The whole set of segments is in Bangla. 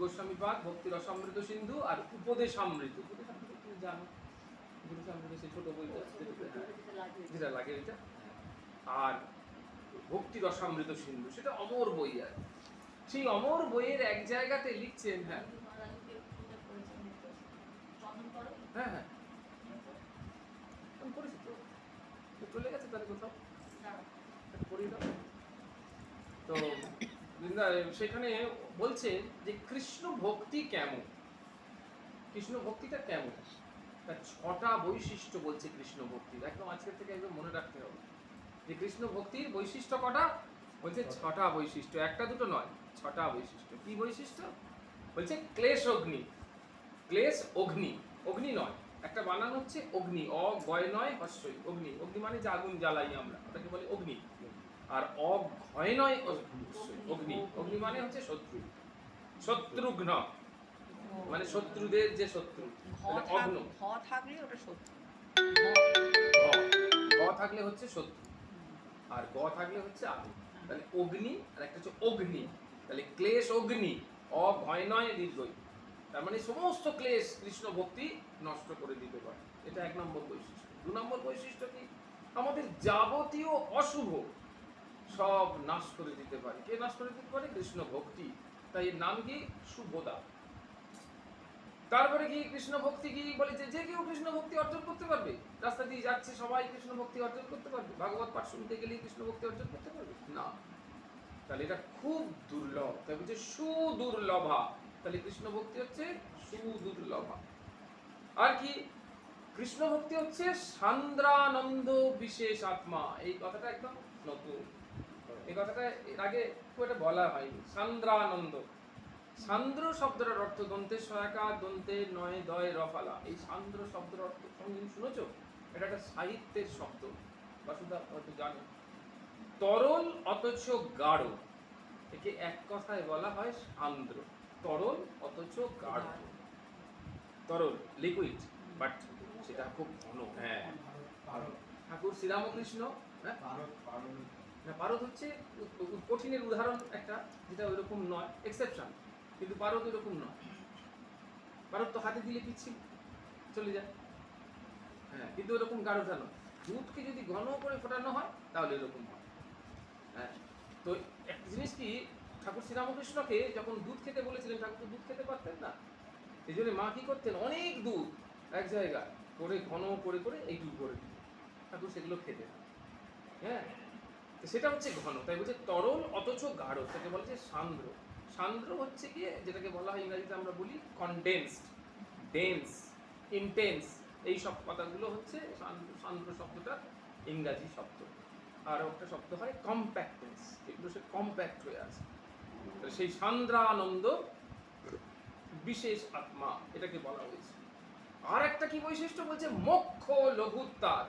গোস্বামী পাদ ভক্তি রসামৃত সিন্ধু আর উপদেশামৃত। উপদেশামৃত তুমি জানো, উপদেশামৃত সেই ছোট বইটা যেটা লাগে এটা। আর ভক্তি রসামৃত সিন্ধু সেটা অমর বই। আর সেই অমর বইয়ের এক জায়গাতে লিখছেন, হ্যাঁ হ্যাঁ হ্যাঁ আমি পড়েছি তো, চলে গেছে তাহলে কোথাও পড়ি না তো। সেখানে বলছে যে কৃষ্ণ ভক্তি কেমন, কৃষ্ণ ভক্তিটা কেমন, তার 6টা বৈশিষ্ট্য বলছে কৃষ্ণ ভক্তির। একদম আজকের থেকে একদম মনে রাখতে হবে যে কৃষ্ণ ভক্তির বৈশিষ্ট্য কটা, বলছে 6টা বৈশিষ্ট্য, একটা দুটো নয়, 6টা বৈশিষ্ট্য। কি বৈশিষ্ট্য বলছে? ক্লেশ অগ্নি, ক্লেশ অগ্নি, অগ্নি নয়, একটা বানান হচ্ছে অগ্নি, অগয় নয় হস্যই, অগ্নি। অগ্নি মানে যে আগুন জ্বালাই আমরা, ওটাকে বলে অগ্নি। আর অঘয় নয় অগ্নি, অগ্নি মানে হচ্ছে শত্রু, শত্রুঘ্ন মানে শত্রুদের যে শত্রু, অগ্ন থাকলে ওটা শত্রু, ঘ থাকলে হচ্ছে শত্রু, আর গ থাকলে হচ্ছে আগুন। তাহলে অগ্নি, আর একটা হচ্ছে অগ্নি। তাহলে ক্লেশ অগ্নি, অঘয় নয় দীর্ঘই। তার মানে সমস্ত ক্লেশ কৃষ্ণ ভক্তি নষ্ট করে দিতে পারে। এটা 1 নম্বর বৈশিষ্ট্য। 2 নম্বর বৈশিষ্ট্য কি? আমাদের যাবতীয় অশুভ সব নাশ করে দিতে পারে। কে নাশ করে দিতে পারে? কৃষ্ণ ভক্তি। তাই এর নাম কি? শুভদা। তারপরে কি কৃষ্ণ ভক্তি কি বলেছে? যে কেউ কৃষ্ণ ভক্তি অর্জন করতে পারবে। রাস্তা দিয়ে যাচ্ছে সবাই কৃষ্ণ ভক্তি অর্জন করতে পারবে? ভাগবত পাঠ শুনতে গেলেই কৃষ্ণ ভক্তি অর্জন করতে পারবে না। তাহলে এটা খুব দুর্লভ। তাই বলছে সুদুর্লভা। তাহলে কৃষ্ণ ভক্তি হচ্ছে সুদুর্লভা। আর কি? কৃষ্ণ ভক্তি হচ্ছে সান্দ্রানন্দ বিশেষ আত্মা। এই কথাটা একদম নতুন, এই কথাটা এর আগে খুব একটা বলা হয়নি। সান্দ্রানন্দ, সান্দ্র শব্দটার অর্থ দন্তে সহায়কা দন্তে নয় দয় রফালা। এই সান্দ্র শব্দের অর্থ তুমি শুনেছো? এটা একটা সাহিত্যের শব্দ, বাসুদা হয়তো জানো। তরল অথচ গাঢ়, একে এক কথায় বলা হয় সান্দ্র। তরল অথচ গাঢ়, তরল লিকুইড, বাট সেটা খুব ঘন। হ্যাঁ, ঠাকুর শ্রীরামকৃষ্ণ, হ্যাঁ পারদ হচ্ছে কঠিনের উদাহরণ একটা, যেটা ওইরকম নয়, এক্সেপশন। কিন্তু পারদ ওইরকম নয়। পারদ তো হাতে দিলে পিচ্ছিল চলে যায়, হ্যাঁ, কিন্তু ওরকম গাঢ়টা নয়। দুধকে যদি ঘন করে ফোটানো হয় তাহলে এরকম হয়। হ্যাঁ, তো একটা জিনিস কি, ঠাকুর শ্রীরামকৃষ্ণকে যখন দুধ খেতে বলেছিলেন, ঠাকুর তো দুধ খেতে পারতেন না। এই জন্য মা কি করতেন? অনেক দুধ এক জায়গায় করে ঘন করে করে এইটুকু করে দিতেন, ঠাকুর সেগুলো খেতেন। হ্যাঁ, সেটা হচ্ছে ঘন। তাই বলছে তরল অথচ গাঢ়, তাকে বলা হচ্ছে সান্দ্র। সান্দ্র হচ্ছে কি, যেটাকে বলা হয় ইংরেজিতে আমরা বলি কনডেন্সড, ডেন্স, ইন্টেন্স। এই সব কথাগুলো হচ্ছে সান্দ্র শব্দটা ইংরাজি শব্দ। আর একটা শব্দ হয় কম্প্যাক্টেন্স, এগুলো সে কম্প্যাক্ট হয়ে আছে। সেই সান্দ্রানন্দ বিশেষ আত্মা, এটাকে বলা হয়েছে। আর একটা কি বৈশিষ্ট্য বলছে? মোক্ষ লঘুত্বাৎ।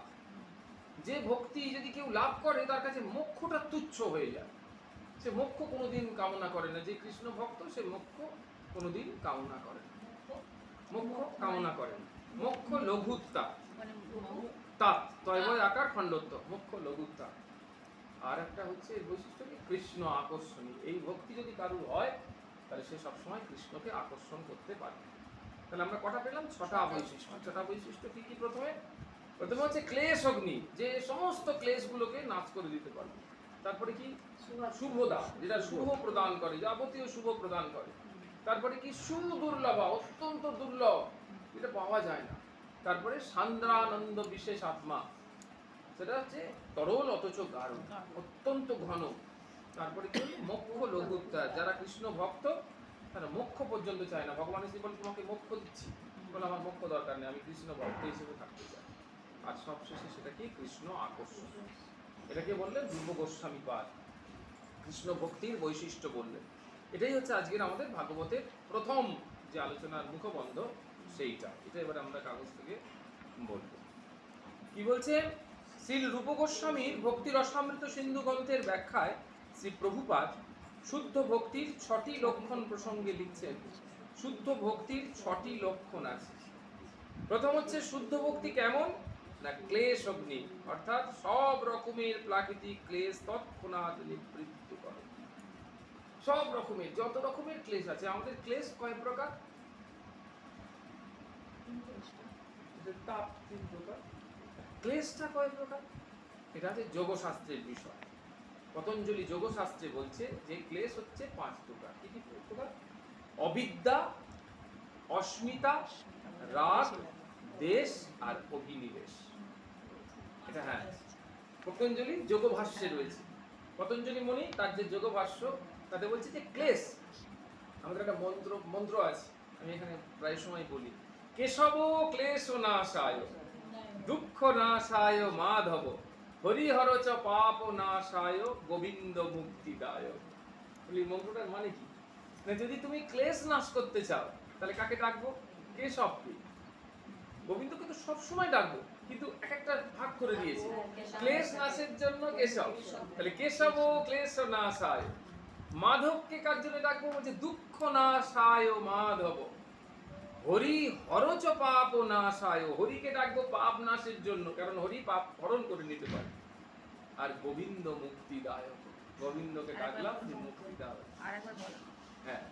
যে ভক্তি যদি কেউ লাভ করে, তার কাছে মোক্ষটা তুচ্ছ হয়ে যায়। সে মোক্ষ কোনোদিন কামনা করে না। যে কৃষ্ণ ভক্ত, সে মোক্ষ কোনোদিন কামনা করে না, মোক্ষ কামনা করে না। মোক্ষ লঘুত্তা, তাৎ তয়বয় আকার খণ্ডত্ব, মোক্ষ লঘুত্তা। আর একটা হচ্ছে এর বৈশিষ্ট্য কি? কৃষ্ণ আকর্ষণী। এই ভক্তি যদি কারুর হয়, তাহলে সে সবসময় কৃষ্ণকে আকর্ষণ করতে পারে। তাহলে আমরা কটা পেলাম? 6টা বৈশিষ্ট্য। 6টা বৈশিষ্ট্য কি কি? প্রথমে হচ্ছে ক্লেশ অগ্নি, যে সমস্ত ক্লেশগুলোকে নাশ করে দিতে পারবে। তারপরে কি? শুভদা, যেটা শুভ প্রদান করে, যাবতীয় শুভ প্রদান করে। তারপরে কি? সুদুর্লভা, অত্যন্ত দুর্লভ, এটা পাওয়া যায় না। তারপরে সান্দ্রানন্দ বিশেষ আত্মা, সেটা হচ্ছে তরল অথচ গাঢ়, অত্যন্ত ঘন। তারপরে কি? মোক্ষ লঘুত্তা, যারা কৃষ্ণ ভক্ত তারা মোক্ষ পর্যন্ত চায় না। ভগবান এসে বলে তোমাকে মোক্ষ দিচ্ছি, বলে আমার মোক্ষ দরকার নেই, আমি কৃষ্ণ ভক্ত হিসেবে থাকতে চাই। আর সবশেষে সেটা কি? কৃষ্ণ আকর্ষণ। এটাকে বললেন ধ্রুব গোস্বামী পাদ, কৃষ্ণ ভক্তির বৈশিষ্ট্য বললেন। এটাই হচ্ছে আজকের আমাদের ভাগবতের প্রথম যে আলোচনার মুখবন্ধ, সেইটা। এটা এবার আমরা কাগজ থেকে বলবো। কি বলছে? শ্রী রূপ গোস্বামীর ভক্তি রসামৃত সিন্ধু গ্রন্থের ব্যাখ্যায় শ্রী প্রভুপাদ শুদ্ধ ভক্তির 6টি লক্ষণ প্রসঙ্গে লিখছেন। শুদ্ধ ভক্তির 6টি লক্ষণ আছে। প্রথম হচ্ছে শুদ্ধ ভক্তি কেমন না? ক্লেশ অগ্নি, অর্থাৎ সব রকমের প্রাকৃতিক ক্লেশ তৎক্ষণাৎ নিবৃত্ত করে। সব রকমের যত রকমের ক্লেশ আছে, আমাদের ক্লেশ কয় প্রকার? তাপ 3 প্রকার। ক্লেশটা কয় প্রকার? এটা হচ্ছে যোগশাস্ত্রের বিষয়। পতঞ্জলি যোগশাস্ত্রে বলছে যে ক্লেশ হচ্ছে 5 প্রকার। কি কি প্রকার? অবিদ্যা, অস্মিতা, রাগ, দেশ আর অভিনিবেশ। এটা হ্যাঁ পতঞ্জলি যোগভাষ্যে রয়েছে। পতঞ্জলি মুনি তার যে যোগভাষ্য তাতে বলছে যে ক্লেশ, আমাদের একটা মন্ত্র আছে, আমি এখানে প্রায় সময় বলি, কেশব ক্লেশ নাশায় দুঃখ নাশায় মাধব হরিহর চ পাপ নাশায় গোবিন্দ মুক্তিদায়। বলি মন্ত্রটার মানে কি? না যদি তুমি ক্লেশ নাশ করতে চাও তাহলে কাকে ডাকবো? কেশবকে। গোবিন্দকে তো সবসময় ডাকবো, কিন্তু এক একটা ভাগ করে দিয়েছে। ক্লেশ নাশের জন্য কেশব, তাহলে কেশব ক্লেশ নাশায়। মাধবকে কার জন্য ডাকবো? বলছে দুঃখ নাশায় মাধব হরি হরচ পাপ নাশায়। হরিকে ডাকবো পাপ নাশের জন্য, কারণ হরি পাপ হরণ করে নিতে পারে। আর গোবিন্দ মুক্তিদায়ক, গোবিন্দকে ডাকলাম যে মুক্তিদায়ক। আরেকবার বলো। হ্যাঁ